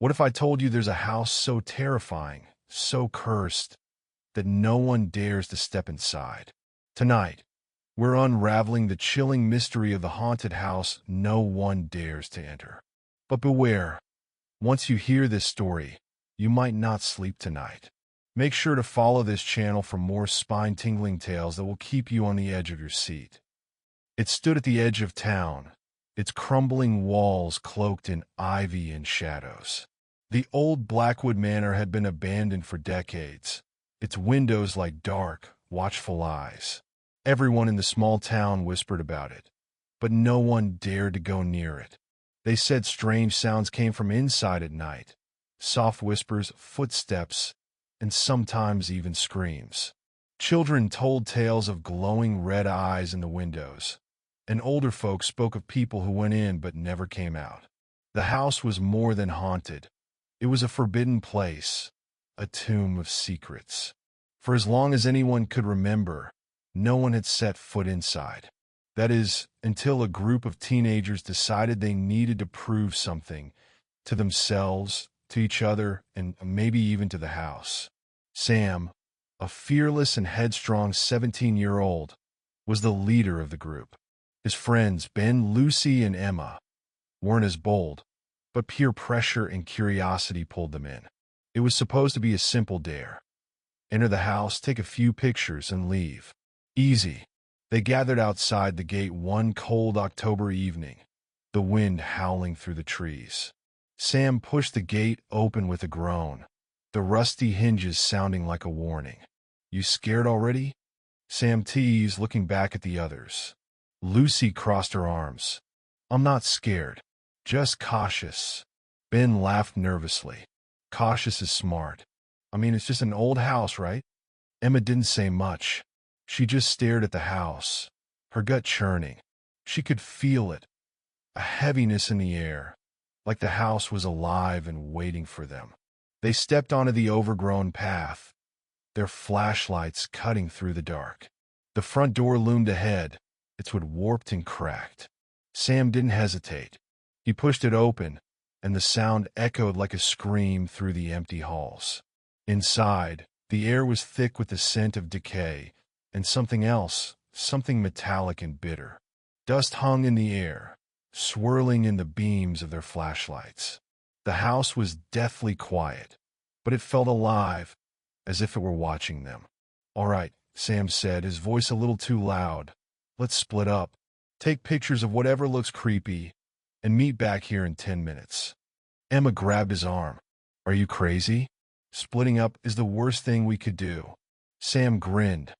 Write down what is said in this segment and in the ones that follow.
What if I told you there's a house so terrifying, so cursed, that no one dares to step inside? Tonight, we're unraveling the chilling mystery of the haunted house no one dares to enter. But beware, once you hear this story, you might not sleep tonight. Make sure to follow this channel for more spine-tingling tales that will keep you on the edge of your seat. It stood at the edge of town, its crumbling walls cloaked in ivy and shadows. The old Blackwood Manor had been abandoned for decades, its windows like dark, watchful eyes. Everyone in the small town whispered about it, but no one dared to go near it. They said strange sounds came from inside at night, soft whispers, footsteps, and sometimes even screams. Children told tales of glowing red eyes in the windows, and older folks spoke of people who went in but never came out. The house was more than haunted. It was a forbidden place, a tomb of secrets. For as long as anyone could remember, no one had set foot inside. That is, until a group of teenagers decided they needed to prove something to themselves, to each other, and maybe even to the house. Sam, a fearless and headstrong 17-year-old, was the leader of the group. His friends, Ben, Lucy, and Emma, weren't as bold, but peer pressure and curiosity pulled them in. It was supposed to be a simple dare. Enter the house, take a few pictures, and leave. Easy. They gathered outside the gate one cold October evening, the wind howling through the trees. Sam pushed the gate open with a groan, the rusty hinges sounding like a warning. "You scared already?" Sam teased, looking back at the others. Lucy crossed her arms. "I'm not scared, just cautious." Ben laughed nervously. "Cautious is smart. I mean, it's just an old house, right?" Emma didn't say much. She just stared at the house, her gut churning. She could feel it, a heaviness in the air, like the house was alive and waiting for them. They stepped onto the overgrown path, their flashlights cutting through the dark. The front door loomed ahead, its wood warped and cracked. Sam didn't hesitate. He pushed it open, and the sound echoed like a scream through the empty halls. Inside, the air was thick with the scent of decay, and something else, something metallic and bitter. Dust hung in the air, swirling in the beams of their flashlights. The house was deathly quiet, but it felt alive, as if it were watching them. "All right," Sam said, his voice a little too loud. "Let's split up, take pictures of whatever looks creepy, and meet back here in 10 minutes. Emma grabbed his arm. "Are you crazy? Splitting up is the worst thing we could do." Sam grinned,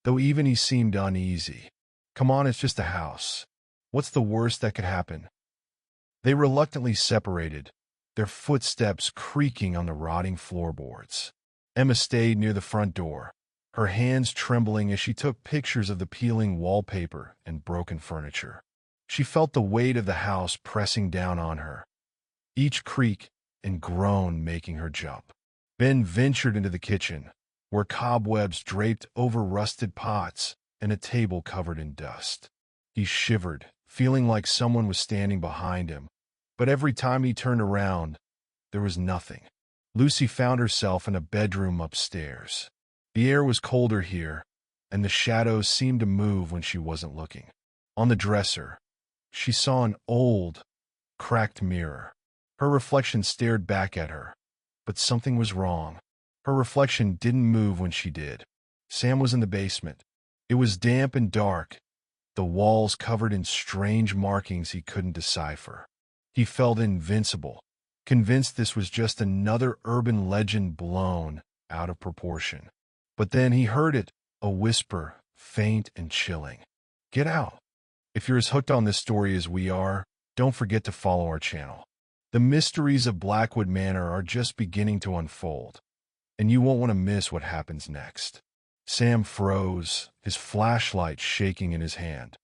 though even he seemed uneasy. "Come on, it's just a house. What's the worst that could happen?" They reluctantly separated, their footsteps creaking on the rotting floorboards. Emma stayed near the front door, her hands trembling as she took pictures of the peeling wallpaper and broken furniture. She felt the weight of the house pressing down on her, each creak and groan making her jump. Ben ventured into the kitchen, where cobwebs draped over rusted pots and a table covered in dust. He shivered, feeling like someone was standing behind him, but every time he turned around, there was nothing. Lucy found herself in a bedroom upstairs. The air was colder here, and the shadows seemed to move when she wasn't looking. On the dresser, she saw an old, cracked mirror. Her reflection stared back at her, but something was wrong. Her reflection didn't move when she did. Sam was in the basement. It was damp and dark, the walls covered in strange markings he couldn't decipher. He felt invincible, convinced this was just another urban legend blown out of proportion. But then he heard it, a whisper, faint and chilling. "Get out." If you're as hooked on this story as we are, don't forget to follow our channel. The mysteries of Blackwood Manor are just beginning to unfold, and you won't want to miss what happens next. Sam froze, his flashlight shaking in his hand.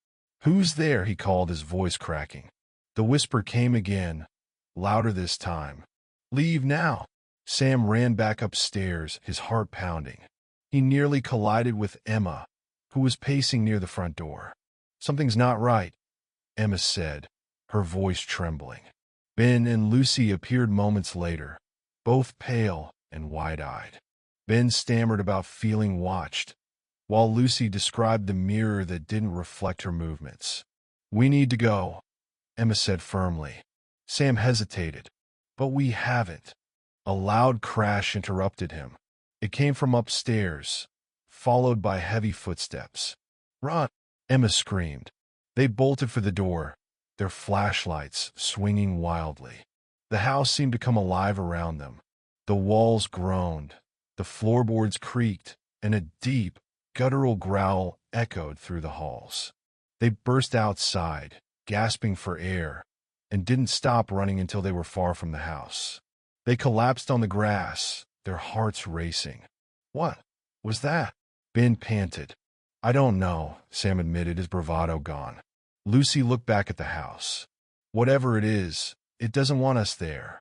"Who's there?" he called, his voice cracking. The whisper came again, louder this time. "Leave now." Sam ran back upstairs, his heart pounding. He nearly collided with Emma, who was pacing near the front door. "Something's not right," Emma said, her voice trembling. Ben and Lucy appeared moments later, both pale and wide-eyed. Ben stammered about feeling watched, while Lucy described the mirror that didn't reflect her movements. "We need to go," Emma said firmly. Sam hesitated. "But we haven't." A loud crash interrupted him. It came from upstairs, followed by heavy footsteps. "Run!" Emma screamed. They bolted for the door, their flashlights swinging wildly. The house seemed to come alive around them. The walls groaned, the floorboards creaked, and a deep, guttural growl echoed through the halls. They burst outside, gasping for air, and didn't stop running until they were far from the house. They collapsed on the grass, their hearts racing. "What was that?" Ben panted. "I don't know," Sam admitted, his bravado gone. Lucy looked back at the house. "Whatever it is, it doesn't want us there."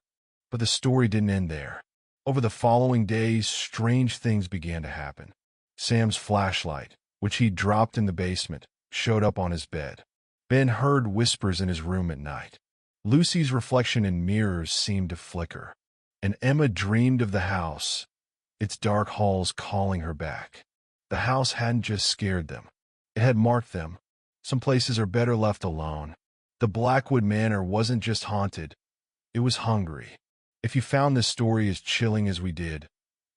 But the story didn't end there. Over the following days, strange things began to happen. Sam's flashlight, which he'd dropped in the basement, showed up on his bed. Ben heard whispers in his room at night. Lucy's reflection in mirrors seemed to flicker. And Emma dreamed of the house, its dark halls calling her back. The house hadn't just scared them. It had marked them. Some places are better left alone. The Blackwood Manor wasn't just haunted. It was hungry. If you found this story as chilling as we did,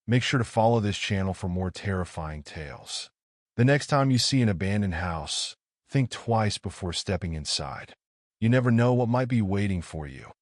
make sure to follow this channel for more terrifying tales. The next time you see an abandoned house, think twice before stepping inside. You never know what might be waiting for you.